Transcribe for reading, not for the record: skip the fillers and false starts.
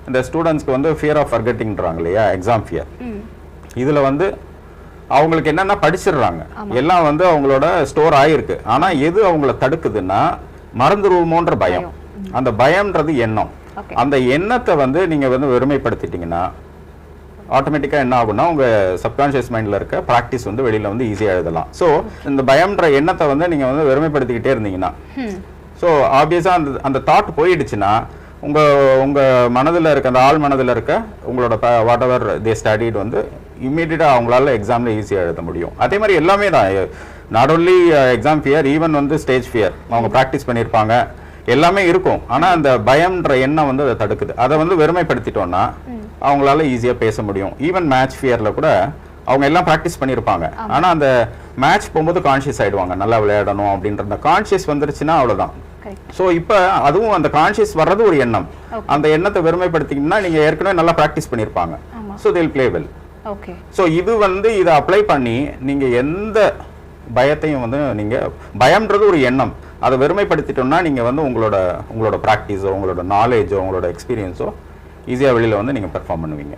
இந்த ஸ்டூடெண்ட்ஸ்க்கு வந்து ஃபியர் ஆஃப் ஃபர்கெட்டிங்ன்றாங்க இல்லையா, எக்ஸாம் ஃபியர். இதில் வந்து அவங்களுக்கு என்னென்னா படிச்சிடுறாங்க, எல்லாம் வந்து அவங்களோட ஸ்டோர் ஆகிருக்கு. ஆனால் எது அவங்கள தடுக்குதுன்னா மறந்துடுவோமோன்ற பயம். அந்த பயம்ன்றது எண்ணம். அந்த எண்ணத்தை வந்து நீங்கள் வந்து வெறுமைப்படுத்திட்டீங்கன்னா ஆட்டோமேட்டிக்காக என்ன ஆகும்னா உங்கள் சப்கான்ஷியஸ் மைண்டில் இருக்க ப்ராக்டிஸ் வந்து வெளியில் வந்து ஈஸியாக எழுதலாம். ஸோ இந்த பயம்ன்ற எண்ணத்தை வந்து நீங்கள் வந்து வெறுமைப்படுத்திக்கிட்டே இருந்தீங்கன்னா, ஸோ ஆப்வியஸாக அந்த தாட் போயிடுச்சுன்னா உங்கள் மனதில் இருக்க அந்த ஆள் மனதில் இருக்க உங்களோட வாட் எவர் தே ஸ்டடிட் வந்து இம்மீடியட்டாக அவங்களால எக்ஸாமில் ஈஸியாக எழுத முடியும். அதே மாதிரி எல்லாமே தான், not only exam fear, even வந்து ஸ்டேஜ் ஃபியர் அவங்க ப்ராக்டிஸ் பண்ணியிருப்பாங்க, எல்லாமே இருக்கும். ஆனால் அந்த பயம்ன்ற எண்ணம் வந்து அதை தடுக்குது. அதை வந்து வெறுமைப்படுத்திட்டோன்னா அவங்களால ஈஸியாக பேச முடியும். ஈவன் மேட்ச் ஃபியரில் கூட அவங்க எல்லாம் ப்ராக்டிஸ் பண்ணியிருப்பாங்க, ஆனால் அந்த மேட்ச் போகும்போது கான்ஷியஸ் ஆகிடுவாங்க, நல்லா விளையாடணும் அப்படின்ற அந்த கான்ஷியஸ் வந்துருச்சுன்னா அவ்வளோதான். ஸோ இப்போ அதுவும் அந்த கான்ஷியஸ் வர்றது ஒரு எண்ணம். அந்த எண்ணத்தை வெறுமைப்படுத்திங்கன்னா நீங்கள் ஏற்கனவே நல்லா ப்ராக்டிஸ் பண்ணியிருப்பாங்க. ஸோ தேல் பிளே வெல். ஸோ இது வந்து இதை அப்ளை பண்ணி நீங்கள் எந்த பயத்தையும் வந்து நீங்கள் பயம்ன்றது ஒரு எண்ணம், அதை வெறுமைப்படுத்திட்டோம்னா நீங்கள் வந்து உங்களோட ப்ராக்டிஸோ உங்களோட நாலேஜோ உங்களோட எக்ஸ்பீரியன்ஸோ ஈஸியாக வெளியில் வந்து நீங்கள் பெர்ஃபார்ம் பண்ணுவீங்க.